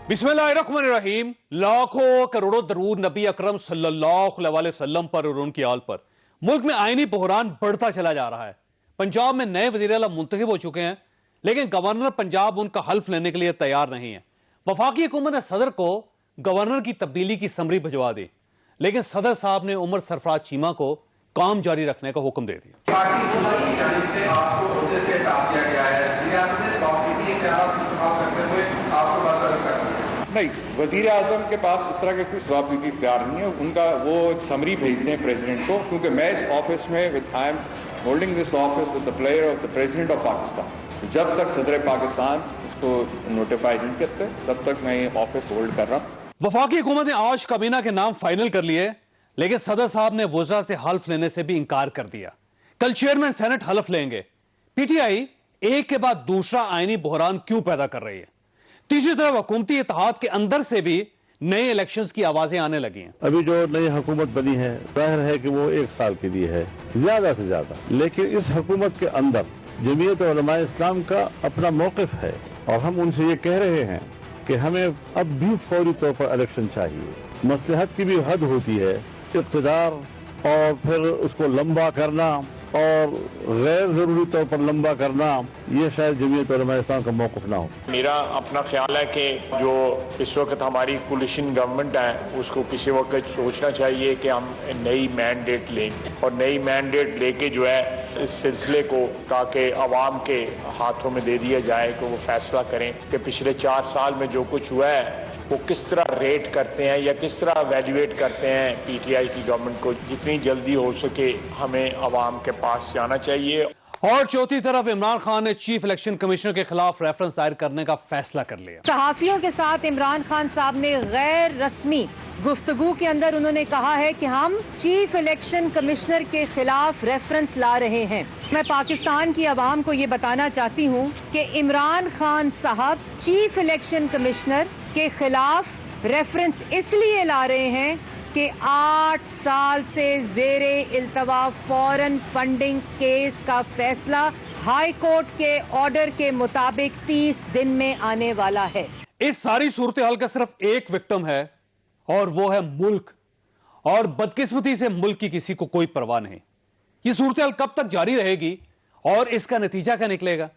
बिस्मिल्लाहिर्रहमानिर्रहीम। लाखों करोड़ों दरूद नबी अकरम सल्लल्लाहु अलैहि वसल्लम पर और उनकी आल पर। मुल्क में आईनी बहरान बढ़ता चला जा रहा है। पंजाब में नए वजीर आला मुंतखब हो चुके हैं, लेकिन गवर्नर पंजाब उनका हल्फ लेने के लिए तैयार नहीं है। वफाकी हुकूमत ने सदर को गवर्नर की तब्दीली की समरी भिजवा दी, लेकिन सदर साहब ने उमर सरफराज चीमा को काम जारी रखने का हुक्म दे दिया। नहीं, वजीर आजम के पास इस तरह के कोई सवाबदीदी इख्तियार नहीं है। उनका वो एक समरी भेजते हैं प्रेसिडेंट को, क्योंकि मैं इस ऑफिस में I am holding this office with the player of the president of Pakistan. जब तक सदर पाकिस्तान उसको नोटिफाई नहीं करते तब तक मैं ये ऑफिस होल्ड कर रहा हूँ। वफाकी हुकूमत ने आज काबीना के नाम फाइनल कर लिए, लेकिन सदर साहब ने वज़रा से हल्फ लेने से भी इंकार कर दिया। कल चेयरमैन सेनेट हल्फ लेंगे। पीटीआई एक के बाद दूसरा आईनी बहरान क्यों पैदा कर रही है? तीसरी तरफ हुकूमती इत्तेहाद के अंदर से भी नए इलेक्शंस की आवाजें आने लगी हैं। अभी जो नई हुकूमत बनी है, जाहिर है कि वो 1 साल के लिए है, ज्यादा से ज्यादा। लेकिन इस हुकूमत के अंदर जमीयत उलमा इस्लाम का अपना मौक़िफ़ है और हम उनसे ये कह रहे हैं कि हमें अब भी फौरी तौर पर इलेक्शन चाहिए। मसलहत की भी हद होती है, इक़्तिदार और फिर उसको लंबा करना और गैर जरूरी तौर पर लंबा करना, ये शायद जमीयत उलमा इस्लाम का मौक़िफ़ ना हो। मेरा अपना ख्याल है कि जो इस वक्त हमारी कोलिशन गवर्नमेंट है उसको किसी वक्त सोचना चाहिए कि हम नई मैंडेट लें और नई मैंडेट लेके जो है इस सिलसिले को ताकि आवाम के हाथों में दे दिया जाए कि वो फैसला करें कि पिछले 4 साल में जो कुछ हुआ है वो किस तरह रेट करते हैं या किस तरह वैल्यूएट करते हैं पीटीआई की गवर्नमेंट को। जितनी जल्दी हो सके हमें आवाम के पास जाना चाहिए। और चौथी तरफ इमरान खान ने चीफ इलेक्शन कमिश्नर के खिलाफ रेफरेंस दायर करने का फैसला कर लिया। सहाफियों के साथ इमरान खान साहब ने गैर रस्मी गुफ्तगू के अंदर उन्होंने कहा है कि हम चीफ इलेक्शन कमिश्नर के खिलाफ रेफरेंस ला रहे हैं। मैं पाकिस्तान की आवाम को ये बताना चाहती हूँ कि इमरान खान साहब चीफ इलेक्शन कमिश्नर के खिलाफ रेफरेंस इसलिए ला रहे हैं कि 8 साल से जेरे इल्तवा फॉरेन फंडिंग केस का फैसला हाई कोर्ट के ऑर्डर के मुताबिक 30 दिन में आने वाला है। इस सारी सूरत हाल का सिर्फ एक विक्टिम है और वो है मुल्क, और बदकिस्मती से मुल्क की किसी को कोई परवाह नहीं। ये सूरत हाल कब तक जारी रहेगी और इसका नतीजा क्या निकलेगा,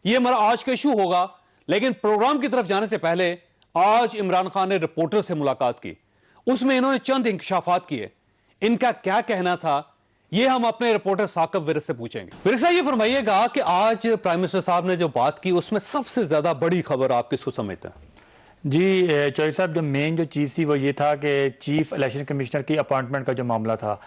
ये हमारा आज का इशू होगा। लेकिन प्रोग्राम की तरफ जाने से पहले आज इमरान खान ने रिपोर्टर से मुलाकात की, उसमें इन्होंने चंद इंकशाफात किए। इनका क्या कहना था ये हम अपने रिपोर्टर साकिब विरस से पूछेंगे। विरस साहब, ये फरमाइएगा कि आज प्राइम मिनिस्टर साहब ने जो बात की उसमें सबसे ज्यादा बड़ी खबर आप किसको समझते हैं? जी चौधरी साहब, जो मेन जो चीज़ थी वो ये था कि चीफ इलेक्शन कमिश्नर की अपॉइंटमेंट का जो मामला था,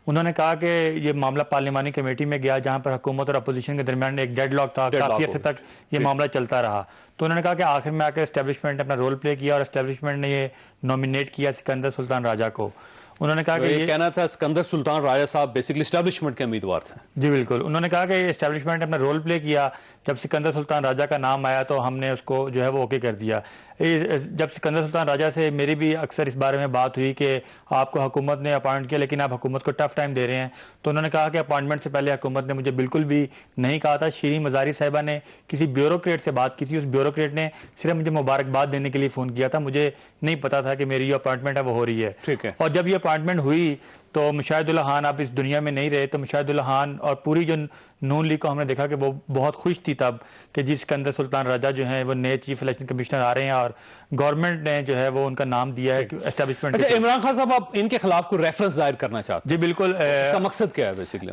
उन्होंने कहा कि ये मामला पार्लिमानी कमेटी में गया जहां पर हुकूमत और अपोजिशन के दरमियान एक डेडलॉक था, काफ़ी अर्से तक ये मामला चलता रहा। तो उन्होंने कहा कि आखिर में आकर एस्टेब्लिशमेंट ने अपना रोल प्ले किया और एस्टेब्लिशमेंट ने ये नॉमिनेट किया सिकंदर सुल्तान राजा को। उन्होंने कहा कि ये कहना था सिकंदर सुल्तान राजा साहब बेसिकली एस्टेब्लिशमेंट के उम्मीदवार थे। जी बिल्कुल, उन्होंने कहा कि एस्टेब्लिशमेंट ने अपना रोल प्ले किया। जब सिकंदर सुल्तान राजा का नाम आया तो हमने उसको जो है वो ओके कर दिया। जब सिकंदर सुल्तान राजा से मेरी भी अक्सर इस बारे में बात हुई कि आपको हुकूमत ने अपॉइंट किया लेकिन आप हुकूमत को टफ टाइम दे रहे हैं, तो उन्होंने कहा कि अपॉइंटमेंट से पहले हुकूमत ने मुझे बिल्कुल भी नहीं कहा था। शीरीन मजारी साहिबा ने किसी ब्यूरोक्रेट से बात की थी, उस ब्यूरोक्रेट ने सिर्फ मुझे मुबारकबाद देने के लिए फ़ोन किया था, मुझे नहीं पता था कि मेरी जो अपॉइंटमेंट है वो हो रही है। ठीक है। और जब ये अपॉइंटमेंट हुई तो मुशाहिदुल्लाह खान अब इस दुनिया में नहीं रहे, तो मुशाहिदुल्लाह खान और पूरी जो नून लीग को हमने देखा कि वो बहुत खुश थी तब कि जी सिकंदर सुल्तान राजा जो है वो नए चीफ इलेक्शन कमिश्नर आ रहे हैं और गवर्नमेंट ने जो है वो उनका नाम दिया है एस्टेब्लिशमेंट। अच्छा, इमरान खान साहब आप इनके खिलाफ कोई रेफरेंस दायर करना चाहते हैं? जी बिल्कुल। इसका मकसद क्या है बेसिकली?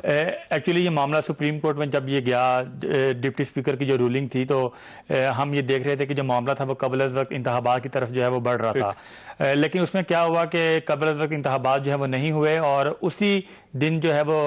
एक्चुअली ये मामला सुप्रीम कोर्ट में जब ये गया, डिप्टी स्पीकर की जो रूलिंग थी, तो हम ये देख रहे थे कि जो मामला था वो कबल अज़ वक्त इंतखाबात की तरफ जो है वो बढ़ रहा था। लेकिन उसमें क्या हुआ कि कबल अज़ वक्त इंतखाबात जो है वो नहीं हुए और उसी दिन जो है वो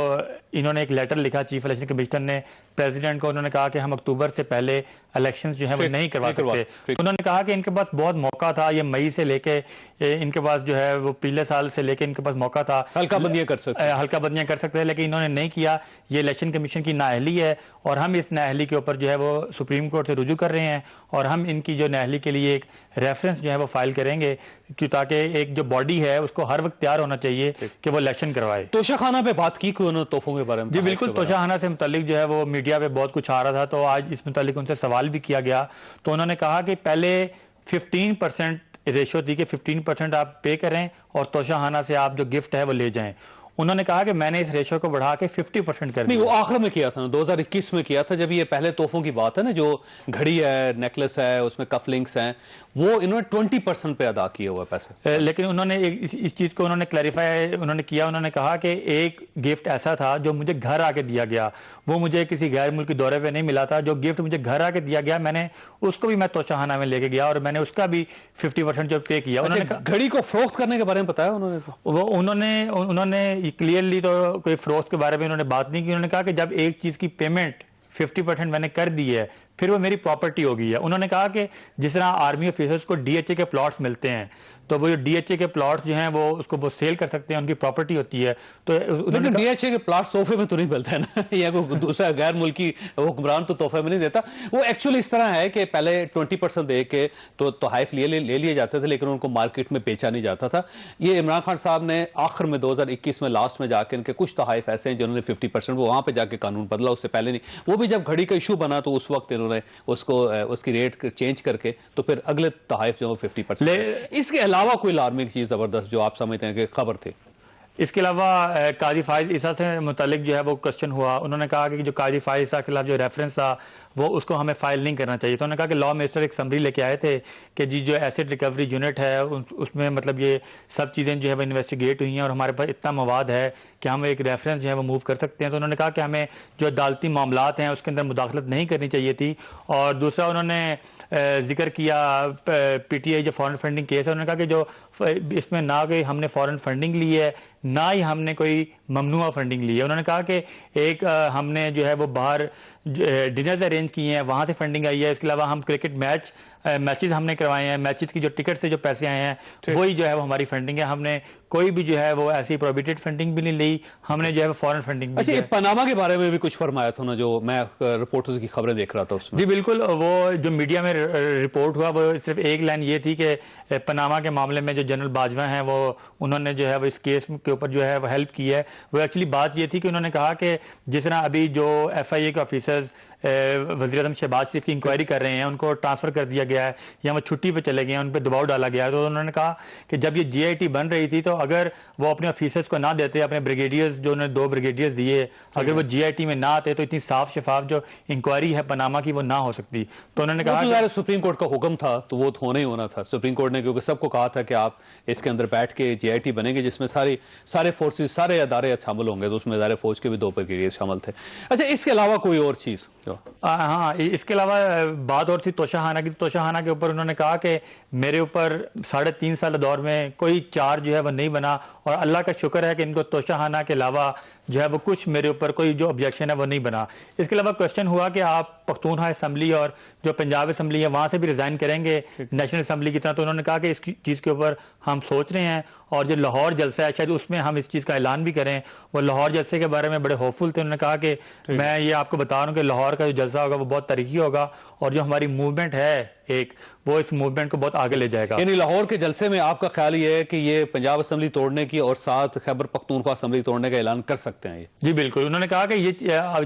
इन्होंने एक लेटर लिखा चीफ इलेक्शन कमिश्नर ने प्रेसिडेंट को। उन्होंने कहा कि हम अक्टूबर से पहले इलेक्शंस जो है वो नहीं करवा सकते। उन्होंने कहा कि इनके पास बहुत मौका था, ये मई से लेके इनके पास जो है वो पिछले साल से लेके इनके पास मौका था, हल्का बंदियां कर सकते हैं, लेकिन इन्होंने नहीं किया। ये इलेक्शन कमीशन की नाअहली है और हम इस नाअहली के ऊपर जो है वो सुप्रीम कोर्ट से रुजू कर रहे हैं और हम इनकी जो नाअहली के लिए एक रेफरेंस जो है वो फाइल करेंगे, ताकि एक जो बॉडी है उसको हर वक्त तैयार होना चाहिए कि वो इलेक्शन करवाए। तोशाखाना पे बात की उन्होंने तोहफों के बारे में? जी बिल्कुल, तोशाखाना से मुतालिक जो है वो मीडिया पे बहुत कुछ आ रहा था, तो आज इस मुतालिक उनसे सवाल भी किया गया। तो उन्होंने कहा कि पहले 15% रेशो थी कि 15% आप पे करें और तोशाहाना से आप जो गिफ्ट है वो ले जाएं। उन्होंने कहा कि मैंने इस रेशो को बढ़ा के 50% कर नहीं, दिया। वो आखिर में किया था ना, 2021 में किया था, जब ये पहले तोहफों की बात है ना, जो घड़ी है, नेकलेस है, उसमें कफ लिंक्स हैं, वो इन्होंने 20% पे अदा किए हुए पैसे। लेकिन उन्होंने इस चीज़ को उन्होंने क्लैरिफाई उन्होंने किया। उन्होंने कहा कि एक गिफ्ट ऐसा था जो मुझे घर आके दिया गया, वो मुझे किसी गैर मुल्की दौरे पे नहीं मिला था। जो गिफ्ट मुझे घर आके दिया गया, मैंने उसको भी मैं तोशाहाना में लेके गया और मैंने उसका भी 50% जो पे किया। उन्होंने अच्छा, घड़ी को फरोख्त करने के बारे में बताया उन्होंने तो? वो उन्होंने क्लियरली तो कोई फरोख्त के बारे में उन्होंने बात नहीं की। उन्होंने कहा कि जब एक चीज़ की पेमेंट 50% मैंने कर दी है, फिर वो मेरी प्रॉपर्टी हो गई है। उन्होंने कहा कि जिस तरह आर्मी ऑफिसर्स को डीएचए के प्लॉट्स मिलते हैं, तो वो जो डीएचए के प्लॉट्स जो हैं वो उसको वो सेल कर सकते हैं, उनकी प्रॉपर्टी होती है। तो उन्होंने डीएचए के प्लॉट तोहफे में तो नहीं मिलता है ना या कोई दूसरा गैर मुल्की हुक्मरान तो तोहफे में नहीं देता। वो एक्चुअली इस तरह है कि पहले 20% दे के तो तोहफ ले लिए जाते थे, लेकिन उनको मार्केट में बेचा नहीं जाता था। ये इमरान खान साहब ने आखिर में 2021 में लास्ट में जाके इनके कुछ तोहफ ऐसे हैं जिन्होंने 50%, वो वहां पर जाके कानून बदला, उससे पहले नहीं। वो भी जब घड़ी का इशू बना तो उस वक्त इन्होंने उसको उसकी रेट चेंज करके तो फिर अगले तोहफ जो 50%। इसके अलावा कोई लार्मिंग चीज जबरदस्त जो आप समझते हैं कि खबर थी? इसके अलावा काजी फाइज ईसा से मुतालिक जो है वो क्वेश्चन हुआ। उन्होंने कहा कि जो काजी फाइज ईसा के खिलाफ जो रेफरेंस था वो उसको हमें फाइल नहीं करना चाहिए। तो उन्होंने कहा कि लॉ मिनिस्टर एक समरी लेके आए थे कि जी जो एसिड रिकवरी यूनिट है उसमें मतलब ये सब चीज़ें जो है वो इन्वेस्टिगेट हुई हैं और हमारे पास इतना मवाद है कि हम एक रेफरेंस जो है वो मूव कर सकते हैं। तो उन्होंने कहा कि हमें जो अदालती मामलात हैं उसके अंदर मुदाखलत नहीं करनी चाहिए थी। और दूसरा उन्होंने जिक्र किया पीटीआई जो फॉरेन फंडिंग केस है, उन्होंने कहा कि जो इसमें ना कोई हमने फॉरेन फंडिंग ली है, ना ही हमने कोई ममनुआ फंडिंग ली है। उन्होंने कहा कि एक हमने जो है वो बाहर डिनर्स अरेंज किए हैं, वहाँ से फंडिंग आई है। इसके अलावा हम क्रिकेट मैचेस हमने करवाए हैं, मैचेस की जो टिकट से जो पैसे आए हैं वही जो है वो हमारी फंडिंग है। हमने कोई भी जो है वो ऐसी प्रोहिबिटेड फंडिंग भी नहीं ली, हमने जो है वो फॉरेन फंडिंग भी। अच्छा, ये पनामा के बारे में भी कुछ फरमाया था ना, जो मैं रिपोर्टर्स की खबरें देख रहा था उसमें। जी बिल्कुल, वो जो मीडिया में रिपोर्ट हुआ वो सिर्फ एक लाइन ये थी कि पनामा के मामले में जो जनरल बाजवा हैं वो उन्होंने जो है वो इस केस के ऊपर जो है वो हेल्प की है। वो एक्चुअली बात ये थी कि उन्होंने कहा कि जिस तरह अभी जो FIA के ऑफिसर्स वज़ीर-ए-आज़म शहबाज शरीफ की इंक्वायरी कर रहे हैं, उनको ट्रांसफ़र कर दिया गया है या वो छुट्टी पे चले गए हैं, उन पर दबाव डाला गया है। तो उन्होंने कहा कि जब ये GIT बन रही थी तो अगर वो अपने ऑफिसर्स को ना देते, अपने ब्रिगेडियर्स जो उन्होंने 2 ब्रिगेडियर्स दिए, अगर वो GIT में ना आते तो इतनी साफ शफाफ जो इंक्वायरी है पनामा की वो ना हो सकती। तो उन्होंने कहा सुप्रीम कोर्ट का हुक्म था तो वो होना ही होना था। सुप्रीम कोर्ट ने क्योंकि सबको कहा था कि आप इसके अंदर बैठ के GIT बनेंगे जिसमें सारे फोर्सेज सारे अदारे शामिल होंगे, तो उसमें ज़ाहिर फौज के भी 2 ब्रिगेडियर्स शामिल थे। अच्छा, इसके अलावा कोई और चीज़? हाँ, इसके अलावा बात और थी तोशाहाना की। तोशाहाना के ऊपर उन्होंने कहा कि मेरे ऊपर 3.5 साल दौर में कोई चार्ज जो है वो नहीं बना और अल्लाह का शुक्र है कि इनको तोशाहाना के अलावा जो है वो कुछ मेरे ऊपर कोई जो ऑब्जेक्शन है वो नहीं बना। इसके अलावा क्वेश्चन हुआ कि आप पख्तूनख्वा असम्बली और जो पंजाब असम्बली है वहाँ से भी रिज़ाइन करेंगे नेशनल असम्बली की तरह। तो उन्होंने कहा कि इस चीज़ के ऊपर हम सोच रहे हैं और जो लाहौर जलसा है शायद उसमें हम इस चीज़ का ऐलान भी करें। वो लाहौर जलसे के बारे में बड़े होपफुल थे। उन्होंने कहा कि मैं ये आपको बता रहा हूँ कि लाहौर का जो जलसा होगा वो बहुत तरीकी होगा और जो हमारी मूवमेंट है वो इस मूवमेंट को बहुत आगे ले जाएगा। यानी लाहौर के जलसे में आपका ख्याल ये है कि ये पंजाब असम्बली तोड़ने की और साथ खैबर पख्तूनख्वा असम्बली तोड़ने का ऐलान कर सकते हैं ये? जी बिल्कुल। उन्होंने कहा कि ये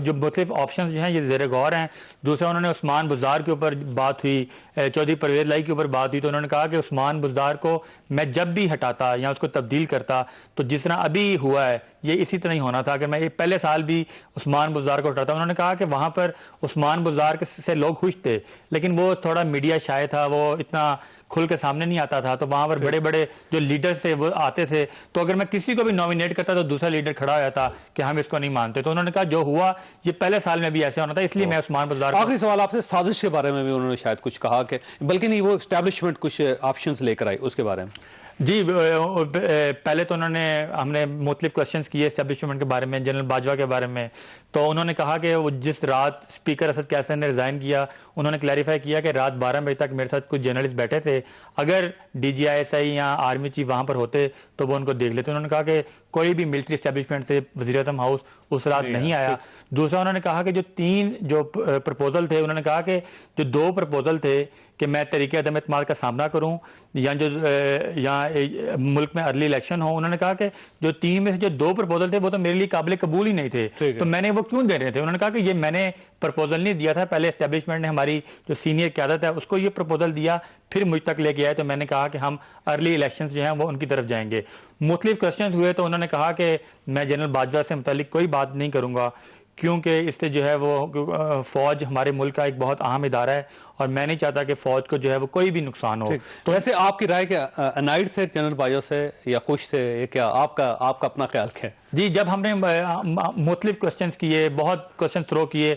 जो मुख्तलिफ ऑप्शन जो हैं ये ज़ेर गौर हैं। दूसरा उन्होंने उस्मान बुज़दार के ऊपर बात हुई, चौधरी परवेज़ लाई के ऊपर बात हुई। तो उन्होंने कहा कि उस्मान बुज़दार को मैं जब भी हटाता या उसको तब्दील करता तो जिस तरह अभी हुआ है ये इसी तरह ही होना था कि मैं पहले साल भी उस्मान बुज़दार को हटाता। उन्होंने कहा कि वहाँ पर उस्मान बुज़दार से लोग खुश थे, लेकिन वो थोड़ा मीडिया शाय था, वो इतना खुल के सामने नहीं आता था। तो वहाँ पर बड़े बड़े जो लीडर्स थे वो आते थे, तो अगर मैं किसी को भी नॉमिनेट करता तो दूसरा लीडर खड़ा हो जाता कि हम इसको नहीं मानते। तो उन्होंने कहा जो हुआ ये पहले साल में भी ऐसे होना था, इसलिए मैं उस्मान बुज़दार। आखिरी सवाल आपसे, साजिश के बारे में भी उन्होंने शायद कुछ कहा कि बल्कि नहीं, वो एस्टैब्लिशमेंट कुछ ऑप्शंस लेकर आई, उसके बारे में? जी पहले तो हमने मुख्तलिफ क्वेश्चंस किए एस्टैब्लिशमेंट के बारे में, जनरल बाजवा के बारे में। तो उन्होंने कहा कि वो जिस रात स्पीकर असद कैसर ने रिज़ाइन किया, उन्होंने क्लैरिफाई किया कि रात 12 बजे तक मेरे साथ कुछ जर्नलिस्ट बैठे थे, अगर DGISI या आर्मी चीफ वहाँ पर होते तो वो उनको देख लेते। उन्होंने कहा कि कोई भी मिलिट्री एस्टैब्लिशमेंट से वज़ीर-ए-आज़म हाउस उस रात नहीं आया। दूसरा उन्होंने कहा कि जो 3 जो प्रपोजल थे, उन्होंने कहा कि जो 2 प्रपोजल थे कि मैं तरीके अदम एतमाद का सामना करूं या मुल्क में अर्ली इलेक्शन हो, उन्होंने कहा कि जो 3 में से जो 2 प्रपोजल थे वो तो मेरे लिए काबिल कबूल ही नहीं थे, तो मैंने वो क्यों दे रहे थे। उन्होंने कहा कि ये मैंने प्रपोजल नहीं दिया था, पहले एस्टैब्लिशमेंट ने हमारी हमारी जो सीनियर क़यादत है उसको ये प्रपोजल दिया, फिर मुझ तक लेके आए, तो मैंने कहा कि हम अर्ली इलेक्शंस जो हैं वो उनकी तरफ जाएंगे। मुख्तलिफ क्वेश्चन हुए तो उन्होंने कहा कि मैं जनरल बाजवा से मुतालिक कोई बात नहीं करूँगा, क्योंकि इससे जो है वो फ़ौज हमारे मुल्क का एक बहुत अहम इदारा है और मैं नहीं चाहता कि फ़ौज को जो है वो कोई भी नुकसान हो। तो वैसे आपकी राय क्या, अनाइड थे जनरल बाजवा से या खुश थे, ये क्या आपका अपना ख्याल क्या है? जी, जब हमने मुख्तलिफ क्वेश्चंस किए, बहुत क्वेश्चन थ्रो किए,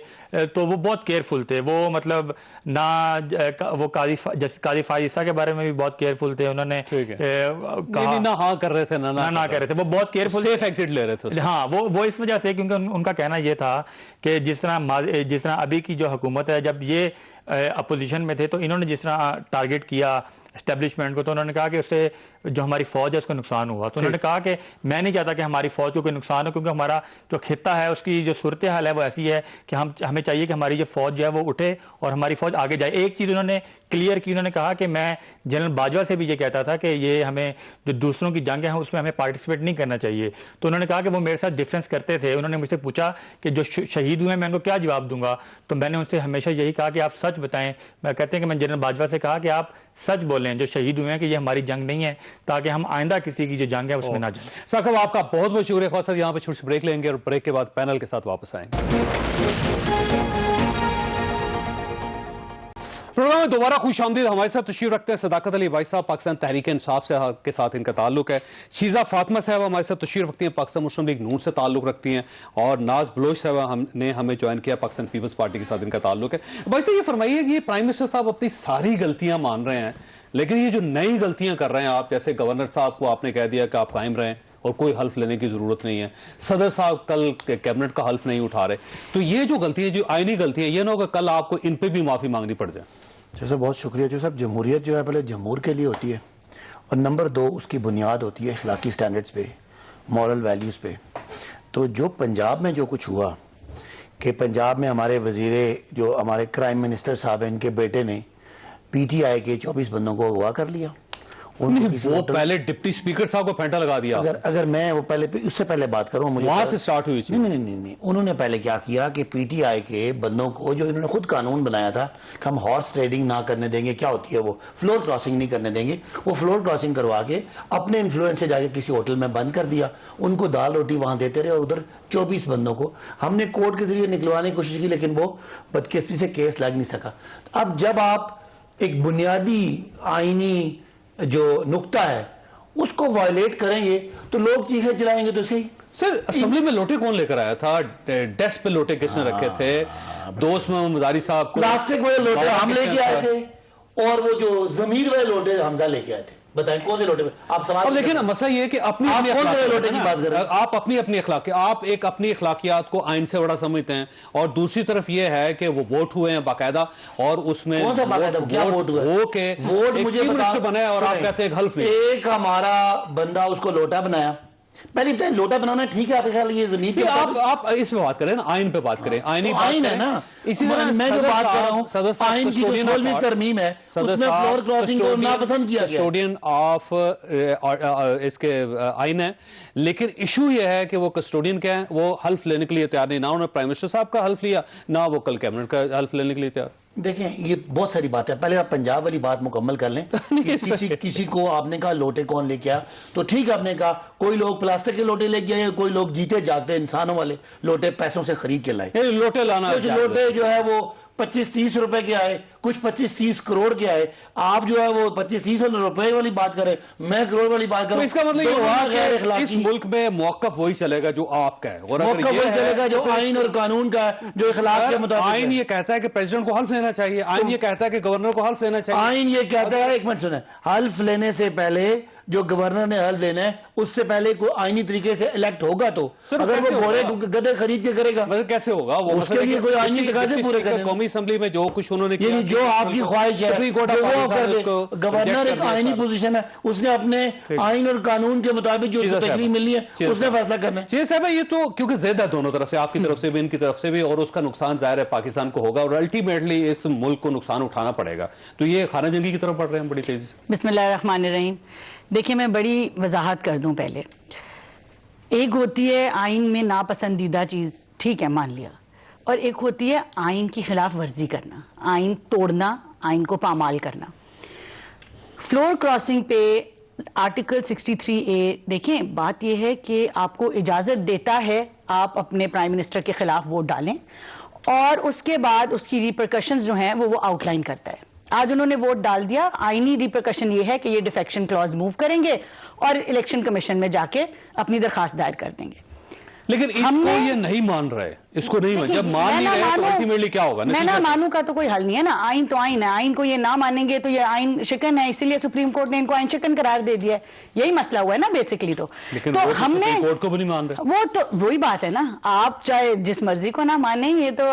तो वो बहुत केयरफुल थे। वो मतलब ना वो काजी फाइज ईसा के बारे में भी बहुत केयरफुल थे। उन्होंने कहा ना हाँ कर रहे थे ना कर रहे थे, वो बहुत केयरफुल, सेफ एग्जिट ले रहे थे। हाँ, वो इस वजह से क्योंकि उनका कहना ये था कि जिस तरह अभी की जो हुकूमत है, जब ये अपोजिशन में थे तो इन्होंने जिस तरह टारगेट किया एस्टेब्लिशमेंट को, तो उन्होंने कहा कि उससे जो हमारी फौज है उसको नुकसान हुआ। तो उन्होंने कहा कि मैं नहीं चाहता कि हमारी फौज को कोई नुकसान हो, क्योंकि हमारा जो खित्ता है उसकी जो सूरत हाल है वो ऐसी है कि हमें चाहिए कि हमारी जो फौज जो है वो उठे और हमारी फौज आगे जाए। एक चीज़ उन्होंने क्लियर की, उन्होंने कहा कि मैं जनरल बाजवा से भी ये कहता था कि ये हमें जो दूसरों की जंग है उसमें हमें पार्टिसिपेट नहीं करना चाहिए। तो उन्होंने कहा कि वो मेरे साथ डिफरेंस करते थे। उन्होंने मुझसे पूछा कि जो शहीद हुए मैं उनको क्या जवाब दूंगा, तो मैंने उनसे हमेशा यही कहा कि आप सच बताएं। मैं कहते हैं कि मैं जनरल बाजवा से कहा कि आप सच बोलें जो शहीद हुए हैं कि ये हमारी जंग नहीं है, ताकि हम आइंदा किसी की जो जंग है उसमें ना जाए। साहब आपका बहुत बहुत शुक्रिया। खास यहाँ पे छोटी सी ब्रेक लेंगे और ब्रेक के बाद पैनल के साथ वापस आएंगे। प्रोग्राम में दोबारा खुशामदीद। हमारे साथ तशरीफ रखते हैं सदाकत अली भाई साहब, पाकिस्तान तहरीक इंसाफ से के साथ इनका ताल्लुक है। शीजा फातिमा साहब हमारे साथ तशरीफ रखती हैं, पाकिस्तान मुस्लिम लीग नून से ताल्लुक रखती हैं। और नाज बलोच साहब ने हमें ज्वाइन किया, पाकिस्तान पीपल्स पार्टी के साथ इनका ताल्लुक है। भाई साहब ये फरमाइए कि ये प्राइम मिनिस्टर साहब अपनी सारी गलतियां मान रहे हैं, लेकिन ये जो नई गलतियां कर रहे हैं आप, जैसे गवर्नर साहब को आपने कह दिया कि आप कायम रहें और कोई हल्फ लेने की जरूरत नहीं है, सदर साहब कल कैबिनेट का हल्फ नहीं उठा रहे, तो ये जो गलतियां, जो आईनी गलतियां, ये ना होगा कल आपको इन पे भी माफी मांगनी पड़ जाए। जैसे बहुत शुक्रिया। जो साहब जमहूरियत जो है पहले जमहूर के लिए होती है और नंबर 2 उसकी बुनियाद होती है अखलाकी स्टैंडर्ड्स पे, मॉरल वैल्यूज़ पे। तो जो पंजाब में जो कुछ हुआ कि पंजाब में हमारे वजीरे जो हमारे क्राइम मिनिस्टर साहब हैं, इनके बेटे ने PTI के 24 बंदों को अगवा कर लिया। वो पहले डिप्टी स्पीकर साहब को फेंटा लगा दिया। अगर मैं वो पहले उससे पहले बात करूं, मुझे वहां से स्टार्ट हुई थी। नहीं, उन्होंने पहले क्या किया कि PTI के बंदों को, जो इन्होंने खुद कानून बनाया था कि हम हॉर्स ट्रेडिंग ना करने देंगे, क्या होती है वो फ्लोर क्रॉसिंग नहीं करने देंगे, वो फ्लोर क्रॉसिंग करवा के अपने इन्फ्लुएंस से जाके किसी होटल में बंद कर दिया। उनको दाल रोटी वहां देते रहे। उधर 24 बंदों को हमने कोर्ट के जरिए निकलवाने की कोशिश की, लेकिन वो बदकिस्मती से केस लग नहीं सका। अब जब आप एक बुनियादी आईनी जो नुक्ता है उसको वायलेट करेंगे तो लोग चीखें चलाएंगे। तो सही सर, असेंबली में लोटे कौन लेकर आया था? डेस्क पे लोटे किसने रखे थे? दोस्त में मजारी साहब को प्लास्टिक वाले लोटे हम लेके आए थे और वो जो जमीर वाले लोटे हमजा लेके आए थे। बताएं कौन से लोटे में? आप सवाल अब देखिए ना, मसला ये है कि अपनी आप अपनी कौन से अखलाकियात लोटे की बात कर रहे हैं? आप अपनी अखलाक, आप एक अपनी अखलाकियात को आइन से बड़ा समझते हैं, और दूसरी तरफ ये है कि वो वोट हुए हैं बाकायदा, और उसमें कौन सा बाकायदा क्या वोट हुआ? वोट मुझे बनाया और आप कहते हैं हल्फ नहीं। एक हमारा बंदा उसको लोटा बनाया। पहले बताइए, लोटा बनाना ठीक है आपके ख्याल ये जमीन पे? आप इस पे बात करें ना, आइन पे बात करें। आइन है ना, इसी तरह मैं जो बात कर रहा हूं आइन की जो 16वीं तरमीम है उसमें फ्लोर क्रॉसिंग को नापसंद किया गया। कस्टोडियन ऑफ इसके आइन है, लेकिन इशू ये है कि वो कस्टोडियन क्या है, वो हल्फ लेने के लिए तैयार नहीं। ना उन्होंने प्राइम मिनिस्टर साहब का हल्फ लिया, ना वो कल कैबिनेट का हल्फ लेने के लिए तैयार। देखें ये बहुत सारी बात है, पहले आप पंजाब वाली बात मुकम्मल कर लें। किसी को आपने कहा लोटे कौन लेके आया, तो ठीक आपने कहा कोई लोग प्लास्टिक के लोटे लेके आए, कोई लोग जीते जागते इंसानों वाले लोटे पैसों से खरीद के लाए। लोटे लाना, कुछ लोटे जो है वो 25-30 रुपए के आए, कुछ 25-30 करोड़ के आए। आप जो है वो 25-30 रुपए वाली बात करें, मैं करोड़ वाली बात करूं। तो इसका मतलब ये हुआ कि इस मुल्क में मौकफ वही चलेगा जो आपका है, और मौकफ वही चलेगा जो आइन और कानून का है, जो इखलाक के मुताबिक। आइन ये कहता है कि प्रेसिडेंट को हल्फ लेना चाहिए, आइन ये कहता है कि गवर्नर को हल्फ लेना चाहिए। आइन ये कहता है, एक मिनट सुने, हल्फ लेने से पहले जो गवर्नर ने हल्फ लेना है उससे पहले कोई आईनी तरीके से इलेक्ट होगा, तो अगर वो घोड़े गधे खरीद के करेगा मतलब कैसे होगा वो? उसके लिए कोई आईनी तकाज़े पूरे करें। कौमी असेंबली में जो कुछ उन्होंने किया, जो आपकी ख्वाहिश है वो कर दे। गवर्नर एक आईनी पोजीशन है, उसने अपने आइन और कानून के मुताबिक जो तशरीह मिली है उसने फैसला करना है। जी साहब, ये तो क्योंकि ज़्यादा दोनों तरफ से, आपकी तरफ से भी इनकी तरफ से भी, और उसका नुकसान जाहिर है पाकिस्तान को होगा और अल्टीमेटली इस मुल्क को नुकसान उठाना पड़ेगा। तो ये खाना जंगी की तरफ बढ़ रहे हैं बड़ी तेजी से। बिस्मिल्लाहिर्रहमानिर्रहीम। देखिए मैं बड़ी वजाहत कर दूं। पहले एक होती है आइन में नापसंदीदा चीज़, ठीक है मान लिया, और एक होती है आइन की खिलाफ वर्जी करना, आइन तोड़ना, आइन को पामाल करना। फ्लोर क्रॉसिंग पे आर्टिकल 63A, देखें बात यह है कि आपको इजाजत देता है आप अपने प्राइम मिनिस्टर के खिलाफ वोट डालें, और उसके बाद उसकी रिपरकशंस जो हैं वो आउटलाइन करता है। आज उन्होंने वोट डाल दिया, आईनी रिपरकशन ये है कि ये डिफेक्शन क्लॉज मूव करेंगे और इलेक्शन कमीशन में जाके अपनी दरखास्त दायर कर देंगे। लेकिन इसको ये नहीं मान रहे, इसको नहीं मान, जब मान नहीं रहे तो अल्टीमेटली क्या होगा? मैं ना मानूं का तो कोई हल नहीं है ना, आइन तो आइन है, आइन को ये ना मानेंगे तो ये आइन शिकन है, इसीलिए सुप्रीम कोर्ट ने इनको आइन शिकन करार दे दिया है। यही मसला हुआ है ना बेसिकली। तो लेकिन तो वो हमने सुप्रीम कोर्ट को भी नहीं मान रहे। वो तो वही बात है ना, आप चाहे जिस मर्जी को ना माने, ये तो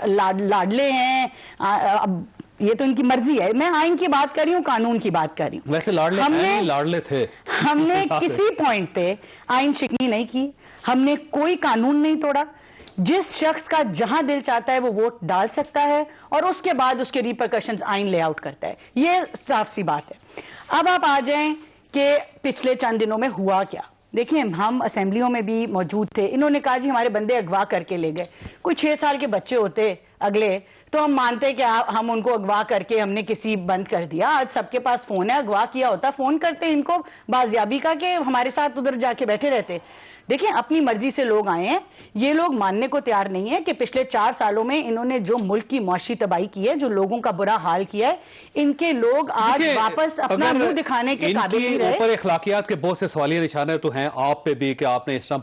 लाडले हैं, अब ये तो इनकी मर्जी है। मैं आइन की बात कर रही हूँ, कानून की बात कर रही हूँ। वैसे लाडले थे हमने किसी पॉइंट पे आइन शिकनी नहीं की, हमने कोई कानून नहीं तोड़ा। जिस शख्स का जहां दिल चाहता है वो वोट डाल सकता है और उसके बाद उसके रिपरकशंस आइन लेआउट करता है, ये साफ सी बात है। अब आप आ जाएं कि पिछले चंद दिनों में हुआ क्या। देखिए, हम असेंबलियों में भी मौजूद थे, इन्होंने कहा जी हमारे बंदे अगवा करके ले गए। कोई 6 साल के बच्चे होते अगले तो हम मानते कि हम उनको अगवा करके हमने किसी बंद कर दिया। आज सबके पास फोन है, अगवा किया होता फोन करते इनको बाजियाबी का कि हमारे साथ उधर जाके बैठे रहते। देखिए, अपनी मर्जी से लोग आए हैं, ये लोग मानने को तैयार नहीं है कि पिछले 4 सालों में इन्होंने जो मुल्क की मुआशी तबाही की है, जो लोगों का बुरा हाल किया है, इनके लोग आज वापस अपना मुंह दिखाने के काबिल नहीं रहे। ऊपर अखलाकियात के बहुत से सवालिया निशाने तो हैं आप पे भी कि आपने इस तरह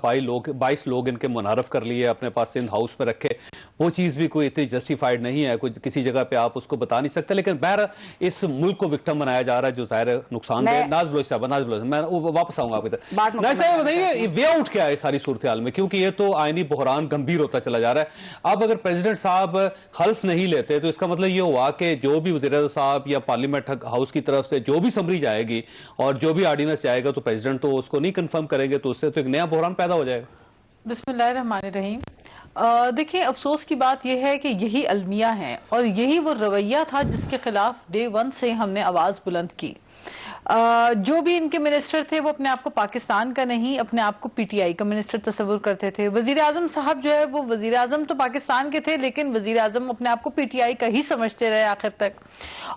22 लोग इनके मुनारफ कर लिए, अपने पास सिंध हाउस पे रखे। वो चीज भी कोई इतनी जस्टिफाइड नहीं है, कोई किसी जगह पे आप उसको बता नहीं सकते। लेकिन बहर इस मुल्क को विक्टिम बनाया जा रहा है, जो जाहिर नुकसान है। नाज बलोच साहब, मैं वापस आऊंगा आपकी तरफ। बताइए वे आउट क्या है सारी सूरत हाल में, क्योंकि ये तो आईनी बहरान गंभीर होता चला जा रहा है। अब अगर प्रेसिडेंट साहब हल्फ नहीं लेते तो इसका मतलब ये हुआ कि जो भी वज़ीर साहब या पार्लियामेंट हाउस की तरफ से जो भी समरी जाएगी और जो भी ऑर्डिनेंस जाएगा तो प्रेसिडेंट तो उसको नहीं कंफर्म करेंगे, तो उससे तो एक नया बहरान पैदा हो जाएगा। बिस्मिल्लाहिर्रहमानिर्रहीम। देखिए, अफसोस की बात यह है कि यही अलमिया है और यही वो रवैया था जिसके खिलाफ डे 1 से हमने आवाज बुलंद की। जो भी इनके मिनिस्टर थे वो अपने आप को पाकिस्तान का नहीं, अपने आप को पीटीआई का मिनिस्टर तस्वुर करते थे। वजीर आजम साहब जो है वो वजीर आजम तो पाकिस्तान के थे, लेकिन वजीर आजम अपने आप को पीटीआई का ही समझते रहे आखिर तक।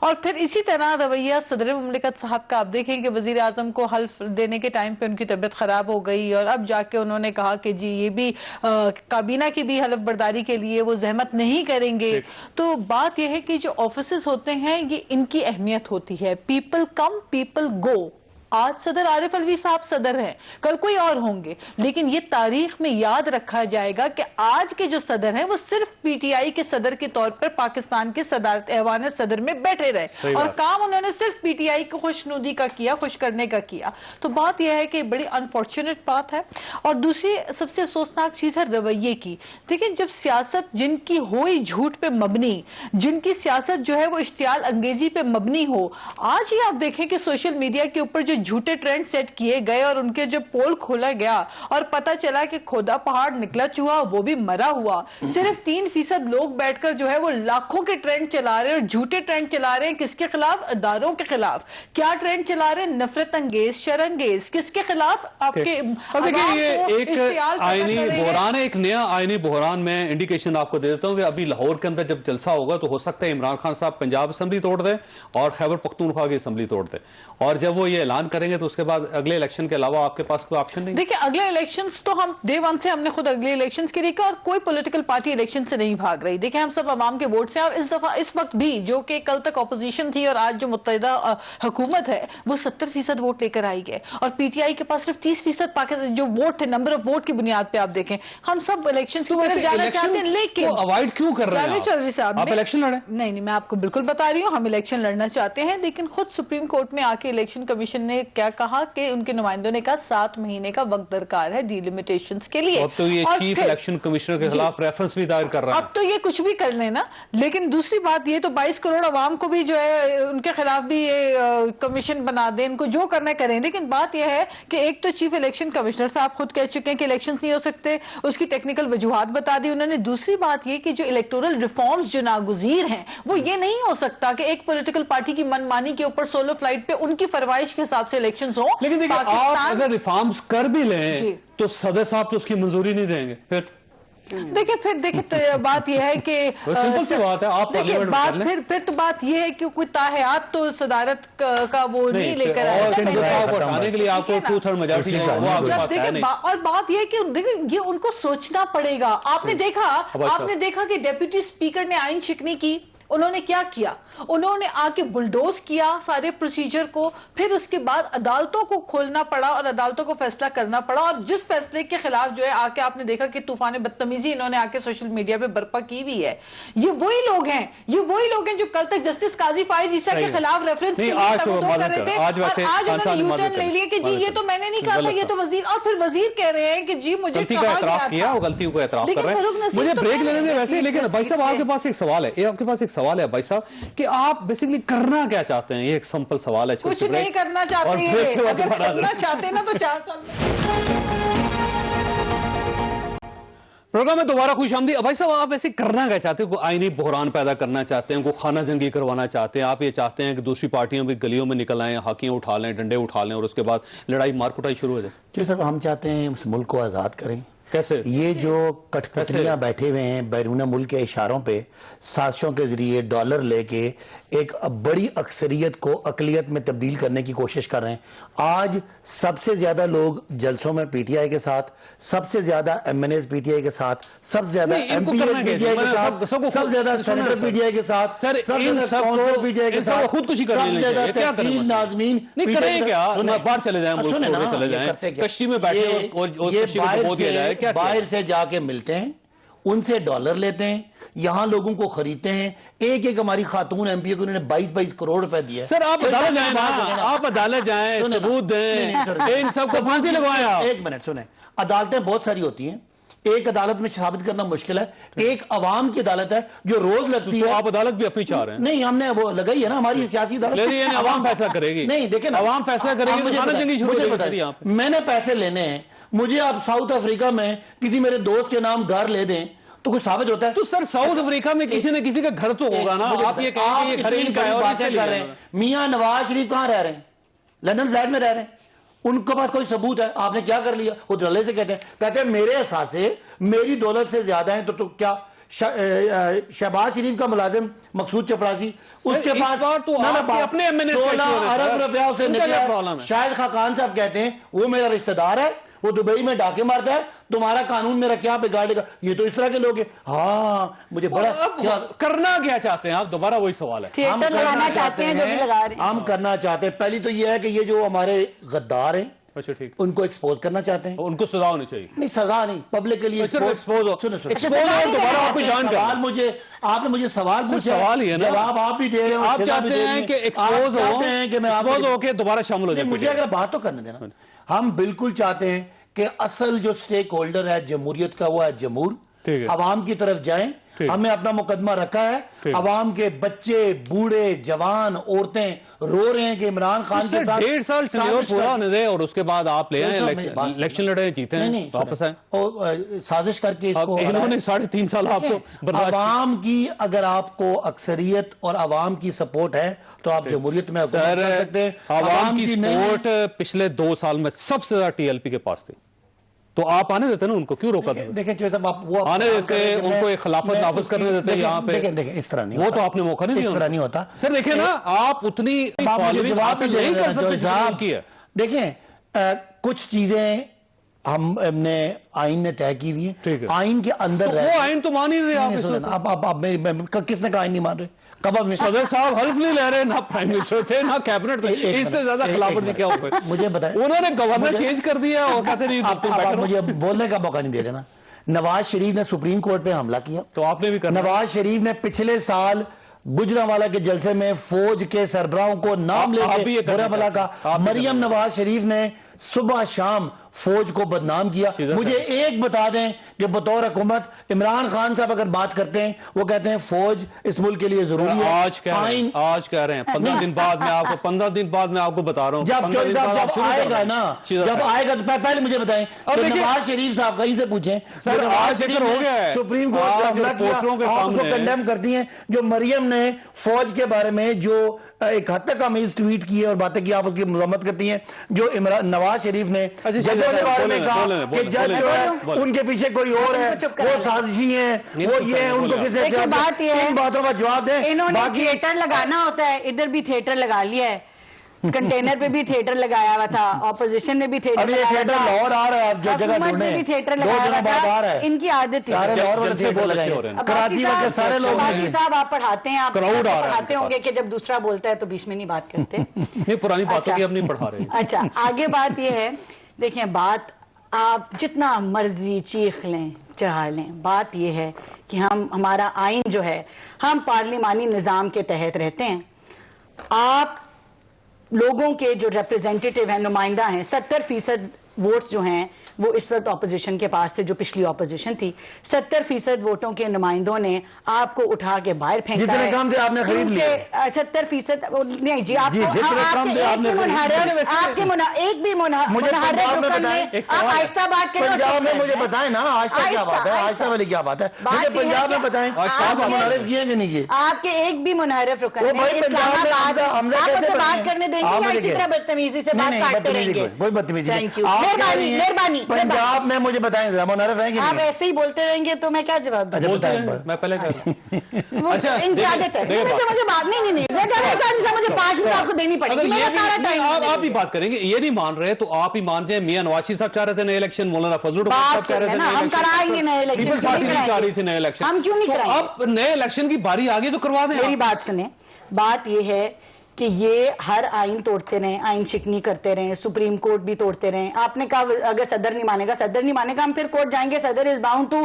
और फिर इसी तरह रवैया सदर मुमलिकत साहब का, आप देखें कि वजीर आजम को हल्फ देने के टाइम पे उनकी तबीयत खराब हो गई और अब जाके उन्होंने कहा कि जी ये भी काबीना की भी हल्फ बर्दारी के लिए वो जहमत नहीं करेंगे। तो बात यह है कि जो ऑफिसेस होते हैं ये इनकी अहमियत होती है। People come people go. आज सदर आरिफ अलवी साहब सदर हैं, कल कोई और होंगे, लेकिन ये तारीख में याद रखा जाएगा कि आज के जो सदर हैं वो सिर्फ पीटीआई के सदर के तौर पर पाकिस्तान के सदारत ऐवान सदर में बैठे रहे और काम उन्होंने सिर्फ पीटीआई को खुशनुदी का किया, खुश करने का किया। तो बात यह है कि बड़ी अनफॉर्चुनेट बात है। और दूसरी सबसे अफसोसनाक चीज है रवैये की। देखिए, जब सियासत जिनकी हो ही झूठ पे मबनी, जिनकी सियासत जो है वो इश्तियाल अंगेजी पे मबनी हो, आज ही आप देखें कि सोशल मीडिया के ऊपर जो झूठे ट्रेंड सेट किए गए और उनके जो पोल खोला गया और पता चला कि खोदा पहाड़ निकला चूहा, वो भी मरा हुआ। सिर्फ 3% लोग बैठकर जो है वो लाखों के ट्रेंड चला रहे हैं और झूठे ट्रेंड चला रहे हैं। किसके खिलाफ? अदारों के खिलाफ। क्या ट्रेंड चला रहे हैं? नफरत अंगेज, शरंगेज। किसके खिलाफ? आपके देखिए, ये एक आईनी बहरान है, एक नया आईनी बहरान। में इंडिकेशन आपको दे देता हूं कि अभी लाहौर के अंदर जब जलसा होगा तो हो सकता है इमरान खान साहब पंजाब असेंबली तोड़ दें और खैबर पख्तूनख्वा की असेंबली तोड़ दें, और जब वो ये ऐलान करेंगे तो उसके बाद अगले इलेक्शन के अलावा आपके पास कोई ऑप्शन नहीं। देखिए, अगले इलेक्शंस तो हम डे 1 से हमने खुद अगले इलेक्शंस के लिए किया और कोई पॉलिटिकल पार्टी इलेक्शन से नहीं भाग रही। देखिए, हम सब अवाम के वोट से, और इस दफा इस वक्त भी जो कि कल तक ऑपोजिशन थी और आज जो मुत्तहिदा हुकूमत है वो 70% वोट लेकर आई है और पीटीआई के पास सिर्फ 30% पाकिस्तान जो वोट थे, नंबर ऑफ वोट की बुनियाद पे आप देखें। हम सब इलेक्शन की तरफ जाना चाहते हैं, लेकिन अवॉइड क्यों कर रहे हैं चौधरी साहब? आप इलेक्शन लड़े? नहीं, मैं आपको बिल्कुल बता रही हूँ, हम इलेक्शन लड़ना चाहते हैं, लेकिन खुद सुप्रीम कोर्ट में आके इलेक्शन कमीशन ने क्या कहा कि उनके नुमाइंदों ने कहा 7 महीने का वक्त दरकार है डिलिमिटेशंस के लिए। तो ये चीफ इलेक्शन कमिश्नर के खिलाफ रेफरेंस भी दायर कर रहा है। अब तो ये कुछ भी कर लेना, लेकिन दूसरी बात ये तो 22 करोड़ अवाम को भी जो है उनके खिलाफ भी ये कमीशन बना दे, इनको जो करना करें। लेकिन बात यह है कि एक तो चीफ इलेक्शन कमिश्नर साहब खुद कह चुके हैं कि इलेक्शंस नहीं हो सकते, उसकी टेक्निकल वजूहात बता दी उन्होंने। दूसरी बात ये कि जो इलेक्टोरल रिफॉर्म्स जो नागुज़ीर हैं वो ये नहीं हो सकता कि एक पॉलिटिकल पार्टी की मनमानी के ऊपर सोलो फ्लाइट पे उनकी फरमाइश के हिसाब से इलेक्शंस हो। लेकिन देखिए, आप अगर रिफॉर्म्स कर भी लें तो सदर साहब तो उसकी मंजूरी नहीं देंगे। फिर देखिए फिर बात यह है कि सिंपल सी बात है, आप देखिए पार्लियामेंट बात में कर लें। फिर तो बात यह है कि कोई ताहयात तो सदारत का वो नहीं लेकर आया और था। हिंदुत्व को खत्म हटाने बस। के लिए आपको 2/3 मेजॉरिटी उसी चाहिए, का वो आपके जब पास है देखिए नहीं। और बात यह है कि देखिए ये उनको सोचना पड़ेगा। आपने देखा कि डेप्यूटी स्पीकर ने आइन शिकनी की, उन्होंने क्या किया, उन्होंने आके बुलडोज किया सारे प्रोसीजर को, फिर उसके बाद अदालतों को खोलना पड़ा और अदालतों को फैसला करना पड़ा। और जिस फैसले के खिलाफ जो है आके आपने देखा कि तूफान बदतमीजी इन्होंने आके सोशल मीडिया पे बर्पा की हुई है। ये वही लोग हैं जो कल तक जस्टिस काजी फाइज ईसा के खिलाफ रेफरेंस के लिए आज तो तगदो कर रहे थे, आज वैसे और आज खान साहब उन्होंने ने यूटर्न माजरत ले लिया कि जी ये तो मैंने नहीं कहा था, ये तो वजीर, और फिर वजीर कह रहे हैं कि जी मुझे गलती का कहा एतराफ गया किया, था। वो गलतियों को एतराफ लेकिन कर रहे फरूक हैं। नसीर मुझे तो ब्रेक कह लेने रहे दें हैं, वैसे, लेकिन भाई साहब आपके पास एक सवाल है, आपके पास एक सवाल है भाई साहब कि आप बेसिकली करना क्या चाहते हैं? ये एक सिंपल सवाल है। कुछ नहीं करना चाहते हैं, अगर करना चाहते हैं ना तो 4 साल प्रोग्राम में दोबारा खुशामदीद। भाई साहब आप ऐसे करना क्या चाहते हैं? कोई आईनी बहरान पैदा करना चाहते हैं, कोई खाना जंगी करवाना चाहते हैं? आप ये चाहते हैं कि दूसरी पार्टियों भी गलियों में निकल आए, हाकियां उठा लें, डंडे उठा लें और उसके बाद लड़ाई मार कुटाई शुरू हो जाए? जी सर, हम चाहते हैं उस मुल्क को आज़ाद करें। कैसे? ये जो कठपुतलियां बैठे हुए हैं बैरून मुल्क के इशारों पे, साजिशों के जरिए डॉलर लेके एक बड़ी अक्सरियत को अकलियत में तब्दील करने की कोशिश कर रहे हैं। आज सबसे ज्यादा लोग जलसों में पीटीआई के साथ, सबसे ज्यादा एमएनएस पीटीआई के साथ, सबसे ज्यादा एमपीएस पीटीआई के साथ, सबसे ज्यादा सेनेटर पीटीआई के साथ, सर, सबसे इन ज्यादा सबको- काउंसिल पीटीआई के इन सबको साथ, खुदकुशी कर लेनी सबसे ज्यादा चाहिए। क्या करें तहसील मतलब? नाज़मीन नहीं पीटीआई करें के क्या? साथ- सुने- बाहर चले जाएं, मुल्क सुने छोड़ के ना, चले ये जाएं, करते क्या? कश्ती में बैठे ये- और ये कश्ती को डुबो दिया जाए, क्या किया? बाहर से जाके मिलते हैं, उनसे डॉलर लेते हैं, यहां लोगों को खरीदते हैं। एक एक हमारी खातून एमपी को उन्होंने 22-22 करोड़ रुपए दिए। सर आप अदालत जाएं ना, आप अदालत जाएं, सबूत दें, इन सबको फांसी लगवाएं आप। एक मिनट सुने, अदालतें बहुत सारी होती हैं, एक अदालत में साबित करना मुश्किल है। एक अवाम की अदालत है जो रोज लगती है। आप अदालत भी अपनी चाह रहे हैं? नहीं, हमने वो लगाई है ना हमारी सियासी अदालत। अवाम फैसला करेगी। नहीं देखें ना, अवाम फैसला करेगी, मुझे तो खाना जंगी शुरू हो जाएगी बताइए, यहाँ पे। मैंने पैसे लेने हैं, मुझे आप साउथ अफ्रीका में किसी मेरे दोस्त के नाम घर ले दें तो कुछ साबित होता है? तो सर साउथ अफ्रीका में किसी न किसी का घर तो होगा ना। आप ये कहें कि ये घर इनका है और इससे कर रहे हैं। मियां नवाज शरीफ कहां रह रहे हैं? लंदन फ्लैट में रह रहे हैं। उनके पास कोई सबूत है? आपने क्या कर लिया? वो धड़ल्ले से कहते हैं मेरे एहसासे मेरी दौलत से ज्यादा है। तो क्या शहबाज शरीफ का मुलाजिम मकसूद चपरासी, उसके पास तो अपने एमएनएस 16 अरब रुपया उसे निकला। शाहिद खाकान साहब कहते हैं वो मेरा रिश्तेदार है, वो दुबई में डाके मारता है, तुम्हारा कानून मेरा क्या बिगाड़ेगा? ये तो इस तरह के लोग हैं। हाँ, मुझे बड़ा करना क्या चाहते हैं आप? दोबारा वही सवाल है। थिएटर लगाना चाहते हैं, जो भी लगा रहे हैं। हम करना चाहते हैं, पहली तो ये है कि ये जो हमारे गद्दार हैं, अच्छा ठीक, उनको एक्सपोज करना चाहते हैं। उनको सजा होनी चाहिए। नहीं, सजा नहीं, पब्लिक के लिए एक्सपोज हो। सुनो दोबारा आपको जान सवाल आपने मुझे सवाल पूछा, सवाल ही है ना, जवाब आप भी दे रहे हो, आप चाहते हैं कि एक्सपोज हो के दोबारा शामिल हो जाए। मुझे अगर बात तो करने देना। हम बिल्कुल चाहते हैं कि असल जो स्टेक होल्डर है जमहूरियत का, वो है जमहूर। अवाम की तरफ जाएं, हमने अपना मुकदमा रखा है। अवाम के बच्चे, बूढ़े, जवान, औरतें रो रहे हैं कि इमरान खान के साथ 1.5 साल पूरा होने दें और उसके बाद आप ले आए, इलेक्शन लड़े, जीते हैं, वापस आए और साजिश करके इसको इन्होंने 3.5 साल आपको अवाम की, अगर आपको अक्सरियत और अवाम की सपोर्ट है तो आप जमहूरियत में सर कर सकते हैं। अवाम की सपोर्ट पिछले 2 साल में सबसे ज्यादा टीएलपी के पास थी, तो आप आने देते ना उनको, क्यों रोका था? देखें साहब, आप वो आने देते, उनको एक खिलाफत नाफिज करने देते यहाँ पे। देखें इस तरह नहीं, वो तो आपने मौका नहीं दिया, इस तरह नहीं होता। सर देखें ना, आप उतनी फॉलोइंग हासिल नहीं कर सकते की है। देखें कुछ चीजें हमने आइन में तय की हुई है, आइन के अंदर वो आइन तो मान ही नहीं रहे आप। किसने कहा आइन नहीं मान रहे? कब आप सदर साहब हल्फ नहीं ले रहे, ना प्राइम मिनिस्टर थे ना कैबिनेट थे, इससे ज्यादा खिलाफवर्जी क्या हो? मुझे बताएं, उन्होंने गवर्नर चेंज कर दिया और कहते नहीं आप मुझे बोलने का मौका नहीं दे रहे ना। नवाज शरीफ ने सुप्रीम कोर्ट पे हमला किया, तो आपने भी करना। नवाज शरीफ ने पिछले साल गुजरांवाला के जलसे में फौज के सरबराहों को नाम लेके बुरा भला का, मरियम नवाज शरीफ ने सुबह शाम फौज को बदनाम किया। मुझे एक बता दें कि बतौर हुकूमत इमरान खान साहब अगर बात करते हैं, वो कहते हैं फौज इस मुल्क के लिए जरूरी है। आज कह रहे हैं 15 दिन बाद मैं आपको 15 दिन बाद मैं आपको बता रहा हूं, जब आएगा ना, जब आएगा तो पहले मुझे बताएं, नवाज शरीफ साहब कहीं से पूछें। सर आज जिक्र हो गया है, सुप्रीम कोर्ट ने हमला किया, आप उसको कंडेम करती हैं। जो मरियम ने फौज के बारे में जो एक हद तक अमीज ट्वीट की है और बातें की, आप उसकी मजम्मत करती हैं। जो नवाज शरीफ ने जजों के बारे में कहा कि जज जो है उनके पीछे कोई कोई और है, वो साजिशी है, वो ये है, उनको किसे देखिए बात ये है, इन बातों का जवाब दें। इन्होंने बाकी थिएटर लगाना होता है, इधर भी थिएटर लगा लिया है, कंटेनर पे भी थिएटर लगाया हुआ था, ऑपोजिशन में भी थिएटर अभी ये थिएटर लाहौर आ रहा है, आप जो जगह हुकूमत ढूंढे में भी थिएटर 2 लगाया दिनों हुआ बाद आ रहा था, है। इनकी आदत थी। सारे लाहौर वाले जलसे थिएटर बहुत अच्छे लगाए हो रहे हैं। अब कराची बाकी के सारे लोग बाकी हैं। साहब आप पढ़ाते हैं, आप क्राउड आ रहा है पढ़ाते आपके होंगे कि जब दूसरा बोलता है तो बीच में नहीं बात करते। नहीं, पुरानी बातों की अब नहीं पढ़ा रहे। अच्छा, आगे बात यह है, देखिए बात आप जितना मर्जी चीख लें चाह लें, बात यह है कि हमारा आइन जो है, हम पार्लिमानी निज़ाम के तहत रहते हैं। आप लोगों के जो रिप्रेजेंटेटिव हैं, नुमाइंदा हैं, 70% वोट्स जो हैं वो इस वक्त ऑपोजिशन के पास थे, जो पिछली ऑपोजिशन थी। 70% वोटों के नुमाइंदों ने आपको उठा के बाहर फेंका जितने है। काम थे आपने खरीद लिए। 70% नहीं जी, आपको जितने काम थे आपने एक भी मुझे पंजाब में बताएं, आप आहिस्ता बात करें। पंजाब में मुझे बताएं ना, आहिस्ता क्या बात है, आहिस्ता वाली क्या बात है, मुझे पंजाब में बताएं, आपने मुनारिफ किए कि नहीं किए? आपके एक भी मुनारिफ रुकन वो भाई पंजाब में हमजा कैसे बात करने देंगे या इसी तरह बदतमीजी से बात काटते रहेंगे? कोई बदतमीजी नहीं। थैंक यू, मेहरबानी। पंजाब में मुझे बताएं जरा, मुनारिफ है कि आप नहीं? ऐसे ही बोलते रहेंगे तो मैं क्या जवाब दूं? बोलते हैं, मैं पहले कह रहा हूं। वो अच्छा, इनकी आदत है। मुझे बात नहीं मुझे 5 मिनट आपको देनी अगर पड़ेगी, मेरा सारा टाइम आप ही बात करेंगे, ये नहीं मान रहे तो आप ही मान रहे हैं। मियां नवाज शरीफ साहब चाह रहे थे नए इलेक्शन, मौलाना फजलुर रहमान साहब चाह रहे थे नए हम इलेक्शन, कराएंगे नए इलेक्शन, पीपल्स पार्टी भी चाह रही थी नए इलेक्शन। हम क्यों नहीं तो कराएंगे? अब नए इलेक्शन की बारी आ गई तो करवा दें। मेरी बात सुने, बात ये है कि ये हर आइन तोड़ते रहे, आइन शिकनी करते रहे, सुप्रीम कोर्ट भी तोड़ते रहे। आपने कहा अगर सदर नहीं मानेगा हम फिर कोर्ट जाएंगे। Sadar is bound to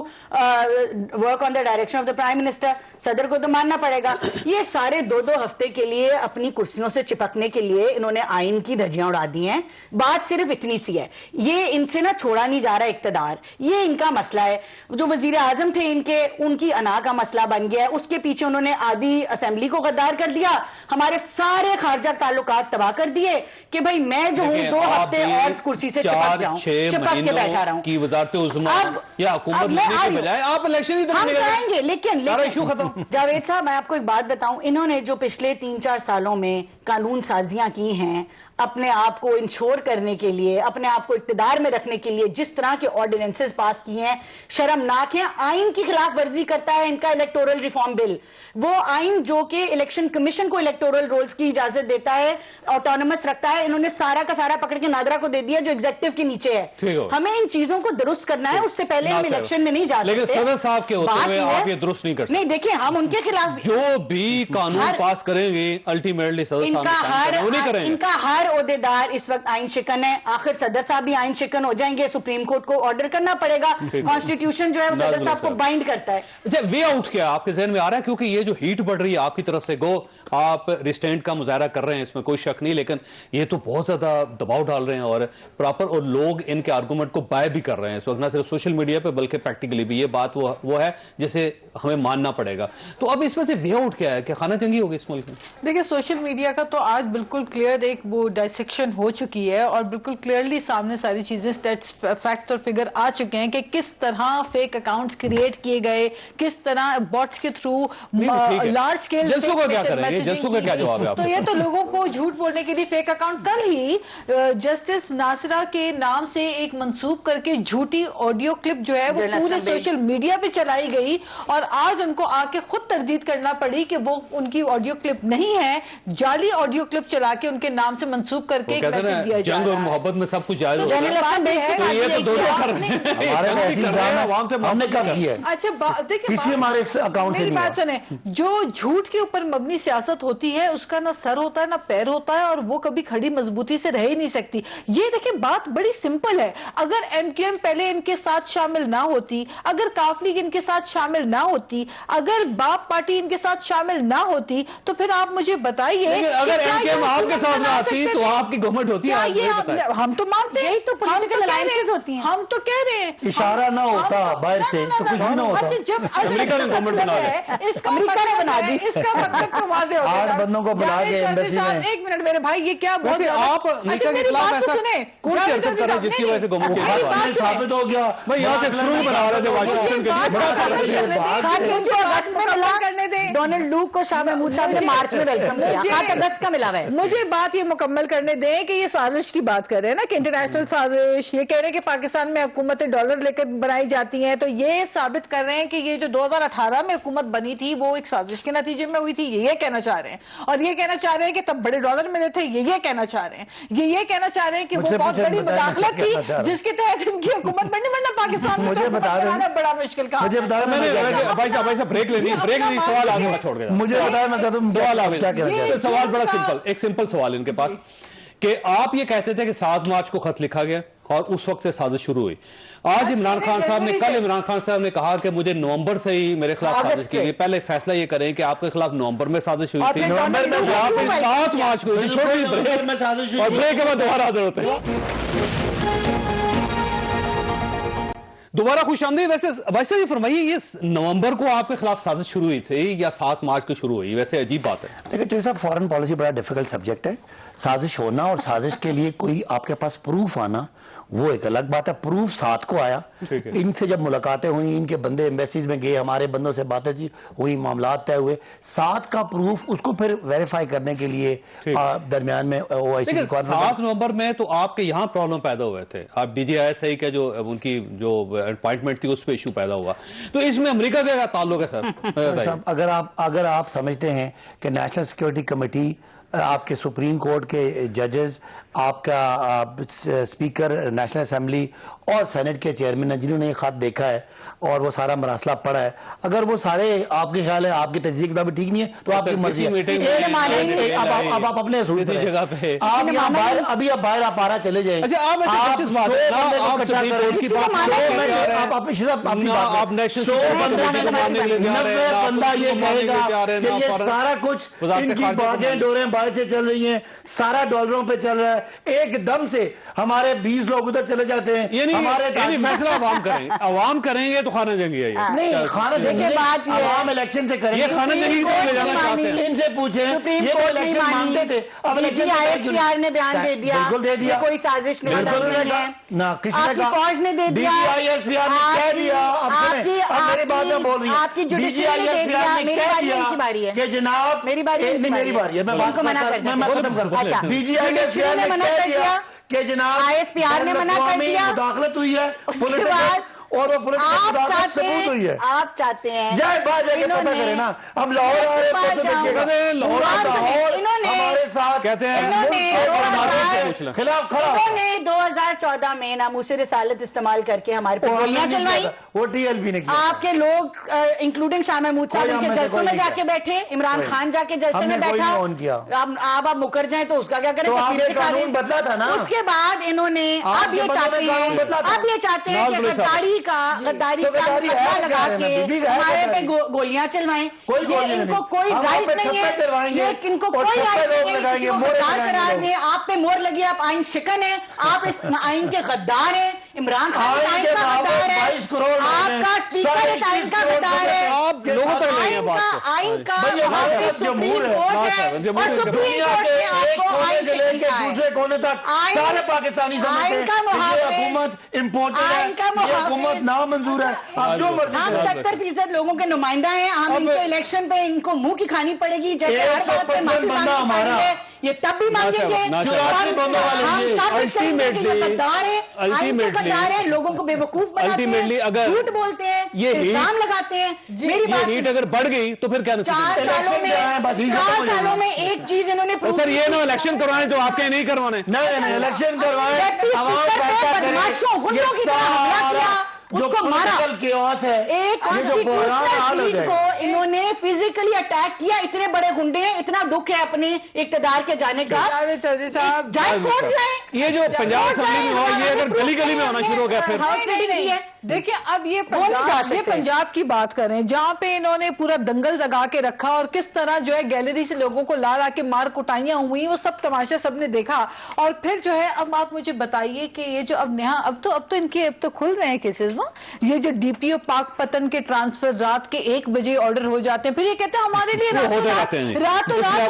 work on the direction of the prime minister, सदर को तो मानना पड़ेगा। ये सारे 2-2 हफ्ते के लिए अपनी कुर्सियों से चिपकने के लिए इन्होंने आइन की धज्जियां उड़ा दी हैं। बात सिर्फ इतनी सी है, ये इनसे ना छोड़ा नहीं जा रहा इक्तदार, ये इनका मसला है। जो वजीर आजम थे इनके, उनकी अना का मसला बन गया है। उसके पीछे उन्होंने आधी असेंबली को गद्दार कर दिया, हमारे सारे खारजा ताल्लुकात तबाह कर दिए कि भाई मैं जो हूं 2 हफ्ते और कुर्सी से चिपक जाऊं, चिपक के बैठा रहूं की वजारत उज़्मा या हुकूमत लेने के बजाय आप इलेक्शन ही हम कराएंगे। लेकिन इशू खत्म। जावेद साहब, मैं आपको एक बात बताऊं, इन्होंने जो पिछले 3-4 सालों में कानून साजियां की हैं अपने आप को इंश्योर करने के लिए, अपने आप को इक्तदार में रखने के लिए, जिस तरह के ऑर्डिनेंसेस पास किए हैं, शर्मनाक है। आइन की खिलाफ वर्जी करता है इनका इलेक्टोरल रिफॉर्म बिल, वो आइन जो कि इलेक्शन कमीशन को इलेक्टोरल रोल्स की इजाजत देता है, ऑटोनमस रखता है। इन्होंने सारा का सारा पकड़ के नादरा को दे दिया जो एग्जीक्यूटिव के नीचे है। हमें इन चीजों को दुरुस्त करना है, उससे पहले हम इलेक्शन में नहीं जा सकते। लेकिन सदर साहब के होते हुए आप ये दुरुस्त नहीं कर सकते। नहीं, देखिए हम उनके खिलाफ जो भी कानून पास करेंगे अल्टीमेटली सदर साहब इनका हर ओहदेदार इस वक्त आइन शिकन है। आखिर सदर साहब भी आइन शिकन हो जाएंगे, सुप्रीम कोर्ट को ऑर्डर करना पड़ेगा। कॉन्स्टिट्यूशन जो है वो सदर साहब को बाइंड करता है। अच्छा, वे आउट क्या आपके जहन में आ रहा है? क्योंकि ये जो हीट बढ़ रही है आपकी तरफ से, गो आप रिस्ट्रेंट का मुजाहरा कर रहे हैं, इसमें कोई शक नहीं, लेकिन ये तो बहुत ज्यादा दबाव डाल रहे हैं और प्रॉपर, और लोग इनके आर्गुमेंट को बाय भी कर रहे हैं इस वक्त, ना सिर्फ सोशल मीडिया पे बल्कि प्रैक्टिकली भी। ये बात वो है जिसे हमें मानना पड़ेगा। तो अब इसमें से वे आउट क्या है कि खाना जंगी होगी इस मुल्क में? देखिए, सोशल मीडिया का तो आज बिल्कुल क्लियर एक वो डायसेक्शन हो चुकी है और बिल्कुल क्लियरली सामने सारी चीजें, स्टैट्स, फैक्ट्स और फिगर आ चुके हैं कि किस तरह फेक अकाउंट्स क्रिएट किए गए, किस तरह बॉट्स के थ्रू लार्ज स्केल जलसों का क्या करेंगे? जलसों का क्या जवाब है आपको? तो ये तो लोगों को झूठ बोलने के लिए फेक अकाउंट, कल ही जस्टिस नासिरा के नाम से एक मंसूब करके झूठी ऑडियो क्लिप जो है वो पूरे सोशल मीडिया पे चलाई गई और आज उनको आके खुद तरदीद करना पड़ी कि वो उनकी ऑडियो क्लिप नहीं है, जाली ऑडियो क्लिप चला के उनके नाम से मंसूब करके एक मैसेज दिया जा जंग रहा और है। मोहब्बत में सब कुछ जायज तो होता है। ये तो दोनों कर रहे हैं। हमने कब किया? अच्छा, देखिए, किसी हमारे अकाउंट से मेरी बात सुने, जो झूठ के ऊपर मबनी सियासत होती है उसका ना सर होता है ना पैर होता है और वो कभी खड़ी मजबूती से रह ही नहीं सकती। ये देखिए, बात बड़ी सिंपल है। अगर एमक्यूएम पहले इनके साथ शामिल ना होती, अगर काफ लीग इनके साथ शामिल ना होती, अगर बाप पार्टी इनके साथ शामिल ना होती, तो फिर आप मुझे बताइए, अगर एमक्यूएम आपके साथ ना आती तो आपकी गवर्नमेंट होती है? हम तो मानते हैं, तो पॉलिटिकल अलायंसेस होती हैं। हम तो कह रहे हैं इशारा ना होता बाहर से तो कुछ भी ना होता। अच्छा, जब अमेरिका ने गवर्नमेंट बना दी, इसका मतलब तो वाज़ेह से हो गया 8 काम। बंदों को बुला के जावेद चौधरी एम्बेसी साहब, में। एक मिनट मेरे भाई, ये क्या बहुत वैसे ज्यादा- आप अच्छा, निका के मेरी खिलाफ बात तो ऐसा सुने। कौन जावेद चर्चा चौधरी कर रहा है साहब, जिसकी नहीं, वजह से गवर्नमेंट नहीं, चेंज हुआ? बात सुने। साबित हो गया भाई यहाँ से सुरूंग बना रहे थे वाशिंगटन के लिए, बड़ा मुझे चैलेंज है। बात खातून को अगस्त में मिला करने दें। डोनाल्ड लूक को शाह महमूद साहब ने मुझे- मार्च में वेलकम किया, मुझे- 7 अगस्त का मिला हुआ है। मुझे बात ये मुकम्मल करने दें कि ये साजिश की बात कर रहे हैं ना, कि इंटरनेशनल साजिश, ये कह रहे हैं कि पाकिस्तान में हुकूमतें डॉलर लेकर बनाई जाती हैं, तो ये साबित कर रहे हैं कि ये जो 2018 में हुकूमत बनी थी वो एक साजिश के नतीजे में हुई थी, ये कहना चाह रहे हैं। और ये कहना चाह रहे हैं कि तब बड़े डॉलर मिले थे, ये कहना चाह रहे हैं। ये कहना चाह रहे हैं कि वो मुझसे बहुत पूछे, बड़ी बताएं, मैं मुदाखलत क्या कहना चाह थी रहा हूं? जिसके तहत इनकी हुकूमत बनने, वरना पाकिस्तान में मुझे तो बता हुकूमत दें। बनाना बड़ा मुश्किल काम मुझे है। बता दें, मैंने मैं भाई साहब ब्रेक लेनी है, ब्रेक नहीं, सवाल आगे मत छोड़ के जाओ। मुझे बताया, मैं कहता हूं सवाल आगे क्या कहना चाह रहे तो हैं। सवाल बड़ा सिंपल, एक सिंपल सवाल इनके पास कि आप ये कहते थे कि 7 मार्च को खत लिखा गया और उस वक्त से साजिश शुरू हुई। आज इमरान खान साहब ने, कल इमरान खान साहब ने कहा कि मुझे नवंबर से ही मेरे खिलाफ साजिश की गई। पहले फैसला ये करें कि आपके खिलाफ नवंबर में साजिश हुई और थी, फिर नवंबर में, डोनाल्ड और ट्रंप फिर को 7 मार्च को हुई थी, छोटी ब्रेक, और ब्रेक के बाद दोबारा हाजिर होते हैं। दोबारा खुशामदीद। वैसे ये फरमाइए, ये नवंबर को आपके खिलाफ साजिश शुरू हुई थी या 7 मार्च को शुरू हुई? वैसे अजीब बात है। देखिए तो साहब, फॉरेन पॉलिसी बड़ा डिफिकल्ट सब्जेक्ट है। साजिश होना और साजिश के लिए कोई आपके पास प्रूफ आना वो एक अलग बात है। प्रूफ 7 को आया, इनसे जब मुलाकातें हुई, इनके बंदे एम्बेसीज में गए, हमारे बंदों से बातें हुई, मामला तय हुए। 7 का प्रूफ उसको फिर वेरीफाई करने के लिए दरमियान में ओआईसी की कॉन्फ्रेंस। 7 नवंबर में तो आपके यहाँ प्रॉब्लम पैदा हुए थे, आप DGISI के जो उनकी जो अपॉइंटमेंट थी उस पर इशू पैदा हुआ, तो इसमें अमेरिका का क्या ताल्लुक है सर? साहब, अगर आप समझते हैं कि नेशनल सिक्योरिटी कमेटी, आपके सुप्रीम कोर्ट के जजेस, आपका स्पीकर नेशनल असेंबली और सेनेट के चेयरमैन ने जिन्होंने ये खत देखा है और वो सारा मरासला पढ़ा है, अगर वो सारे आपके ख्याल है आपकी तस्दीक भी ठीक नहीं है तो आपकी मर्जी है। अब आप अपने असूल पे जगह पे आप यहाँ बाहर, अभी आप बाहर आप आरा चले जाएंगे। अच्छा, आप ऐसे दिलचस्प बात है ना, आप सुप्रीम कोर्ट की बात आप बंदा ये कहेगा कि ये सारा कुछ इनकी बातें डोरें बाहर से चल रही हैं, सारा डॉलरों पे चल रहा है, एकदम से हमारे 20 लोग उधर चले जाते हैं। हमारे फैसला अवाम करेंगे, अवाम करेंगे तो खाना जंगी है ये। नहीं, खाना जंगी के बाद ये अवाम इलेक्शन से करेंगे। ये खाना जंगी को ले जाना चाहते हैं। इनसे पूछें, सुप्रीम ये कोर्ट इलेक्शन नहीं मांगते थे, अब इलेक्शन ISPR ने बयान दे दिया, बिल्कुल दे दिया, कोई साजिश नहीं है ना किसी ने आपकी कहा, फौज ने दे दिया, DGISPR ने कह दिया। अब सुने, अब मेरी बात में बोल रही है, आपकी जुडिशरी ने दे दिया। मेरी बारी है, इनकी बारी है कि जनाब मेरी बारी है, नहीं, मेरी बारी है, मैं बात मना कर मैं खत्म कर दूं। अच्छा, DGISPR ने मना कह कर दिया दिया कि जनाब ISPR ने मना कर दिया, मुदाखलत हुई है, उसके बाद और वो मुदाखलत सबूत हुई है। आप चाहते हैं जाए बाहर जाके पता करें ना, हम लाहौर आ रहे हैं, पता देखिएगा लाहौर हमारे साथ कहते हैं खिलाफ खड़ा। इन्होंने 2014 में नामूसे रिसालत इस्तेमाल करके हमारे पे गोलियां चलवाई। वो TLB ने किया। आपके लोग इंक्लूडिंग शाह महमूद साहब कोई उनके हम में से जलसों कोई में नहीं जाके किया। बैठे, इमरान खान जाके जलसे हमने में कोई बैठा। नहीं ऑन किया। आप मुकर जाए तो उसका क्या करें? तो तस्वीरें आपने दिखा कानून दें। बदला था ना। उसके बाद इन्होंने आपके अब ये बदले में चाहते कानून हैं, बदला था। अब ये चाहते हैं कि नवाज गद्दारी का तो गद्दारी है, फतवा लगा क्या है ना, के बीबी का है हमारे पे गद्दारी। गोलियां चलवाएं। कोई ये गोली नहीं। इनको कोई हम आप राइट पे नहीं ठप्पे है, चलवाएंगे ये इनको और कोई ठप्पे राइट लोग नहीं है, लगाएंगे, किसी को मोहरे गद्दार लगाएंगे करार लोग। दें। आप पे मोहर लगी, आप आइन शिकन है, आप इस आइन के गद्दार हैं। इमरान खान इस आइन का गद्दार है, 22 करोड़ आपका स्पीकर इस आइन का गद्दार है। आप लोगों तक ले गए बात को। आइन का भैया, वहाँ से हमारा सुप्रीम जमहूर है। कोर्ट ना है सर, जमहूर और है। सुप्रीम दुनिया कोर्ट के ने एक आपको कोने आइन से लेके शिकन है। दूसरे कोने तक आइन- सारे पाकिस्तानी समझते आइन हैं का कि ये मुहाफिज- हुकूमत इम्पोर्टेड है, आइन का ये मुहाफिज- हुकूमत नामंजूर है। आप जो मर्जी हम करें। 70% लोगों के नुमाइंदा हैं। हम इनको इलेक्शन पे इनको मुंह की खानी पड़ेगी, जैसे हर बात पे 155 माफी बंदा मांगनी हमारा। पड़ेगी, ये तब भी मांगेंगे। ना साहब, हम बंदों वाले ये साबित करेंगे कि ये गद्दार है, आइन के गद्दार है, लोगों को बेवकूफ बनाते अल्टीमेटली हैं, अगर झूठ बोलते हैं, ये इल्जाम लगाते हैं। मेरी ये बात हीट अगर बढ़ गई तो फिर क्या नतीजा? 4 सालों इलेक्शन क्या है, बस में यही खत्म हो 4 सालों जाएगा। में एक चीज इन्होंने prove सर ये की। ना इलेक्शन करवाएं जो आपके नहीं करवाने। नहीं, इलेक्शन करवाएं, डिप्टी आवाम स्पीकर पे फैसला करे। बदमाशों, गुंडों की तरह हमला किया, जो उसको मारा। पॉलिटिकल केओस है, एक ये जो बहरान हाल कॉन्स्टिट्यूशनल हो सीट जाएगा। को इन्होंने फिजिकली अटैक किया। इतने बड़े गुंडे हैं, इतना दुख है अपने इक्तदार के जाने का। जावेद चौधरी साहब, जाए कोर्ट जाए। ये जो पंजाब असेंबली में हुआ, ये अगर गली गली में होना शुरू हो गया फिर हाउस रीडिंग की है, देखिए अब ये नहीं जा सकते। पंजाब की बात करें जहां पे इन्होंने पूरा दंगल लगा के रखा और किस तरह जो है गैलरी से लोगों को ला के मार कुटाइयां हुई, वो सब तमाशा सबने देखा। और फिर जो है अब आप मुझे बताइए कि ये जो अब नेहा अब तो इनके अब तो खुल रहे हैं केसेस ना, ये जो डीपीओ पाकपतन के ट्रांसफर रात के 1 बजे ऑर्डर हो जाते हैं, फिर ये कहते हैं हमारे लिए रातों रात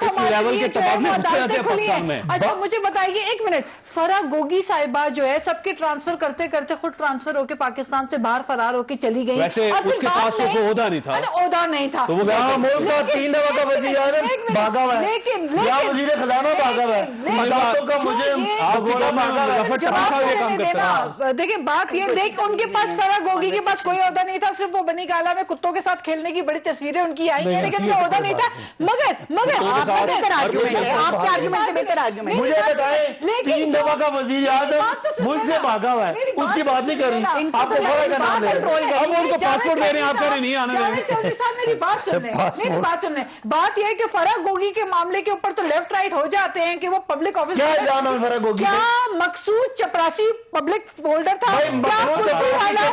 हमारे लिए जो है वो अदालतें खुली हैं। अच्छा मुझे बताइए 1 मिनट, फराह गोगी साहिबा जो है सबके ट्रांसफर करते करते खुद ट्रांसफर होकर पाकिस्तान से बाहर फरार होकर चली गई। वैसे उसके पास तो ओहदा नहीं था, ओहदा नहीं था, तो वो मुल्क का 3 दफा का वजीर आज़म भागा हुआ है, लेकिन वजीर खजाना भागा हुआ है, अदालतों का मुझे देखिए बात ये देख, उनके पास फराह गोगी के पास कोई ओहदा नहीं था, सिर्फ वो बनी काला में कुत्तों के साथ खेलने की बड़ी तस्वीरें उनकी आई हैं, लेकिन उनका ओहदा नहीं था। मगर आपके आर्गुमेंट से बेहतर आर्गुमेंट मुझे बताएं 3 दफा का वजीर आज़म मुल्क से भागा हुआ है, उसकी बात नहीं कर रही, आपको फराह का नाम ले रहे हैं। अब उनको पासपोर्ट दे रहे हैं, आप कह रहे हैं नहीं आने देंगे। चौधरी साहब मेरी बात सुन लें, बात यह है कि फराह गोगी के मामले के ऊपर तो लेफ्ट राइट हो जाते हैं कि वो पब्लिक ऑफिस, क्या इल्जाम है फराह गोगी पे? क्या मकसूद चपरासी पबलिक होल्डर था,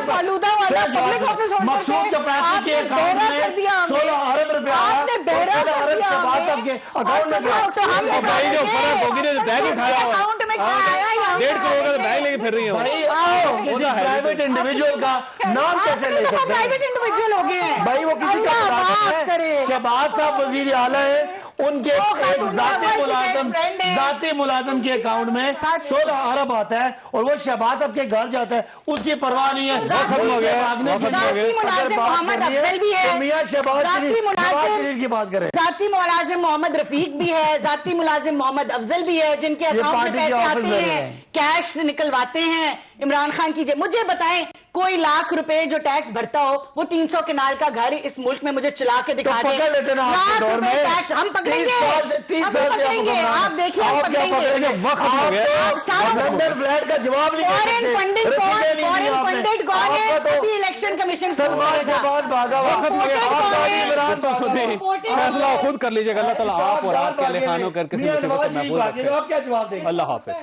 फालूदा वाला पब्लिक ऑफिस होल्डर, मकसूद चपरासी के अकाउंट में 16 अरब रुपया आपने बहरा कर दिया साहब के अकाउंट में गया। भाई जो फराह गोगी ने बैग उठाया अकाउंट में क्या आया, 1.5 करोड़ का बैग लेके फिर रही है। भाई आप किसी प्राइवेट इंडिविजुअल का नाम कैसे ले सकते हैं? प्राइवेट इंडिविजुअल हो गए हैं भाई वो किसी का अल्लाह बता माफ सकते करे। हैं। शहबाज साहब वजीर आला है, उनके एक जाती मुलाजम के अकाउंट में 16 अरब आता है और वो शहबाज साहब के घर जाता है, उसकी परवाह नहीं है। खत्म हो गया, अगर बात करनी है तो मियां शहबाज शरीफ की बात करें। जाती मुलाजिम मोहम्मद रफीक भी है, जाती मुलाजिम मोहम्मद अफजल भी है, जिनके अकाउंट में पार्टी के पैसे ऑफिस आते में हैं, कैश निकलवाते हैं इमरान खान की। मुझे बताएं कोई लाख रुपए जो टैक्स भरता हो वो 300 किनाल का घर इस मुल्क में मुझे चला के दिखा दे। पकड़ लेते ना आपके दौर में, टैक्स हम पकड़ेंगे, 30 साल से आप देखिए हम पकड़ेंगे। वक्त हो गया। लंदन फ्लैट का जवाब नहीं फॉरेन फंडिंग कौन है? अभी इलेक्शन कमीशन सलमान शहबाज भागा हुआ इमरान फैसला खुद कर लीजिएगा। अल्लाह ताला आप और आपके अहले खानों कर किसी मुसीबत से महफूज रखे। आप क्या जवाब देंगे? अल्लाह हाफिज।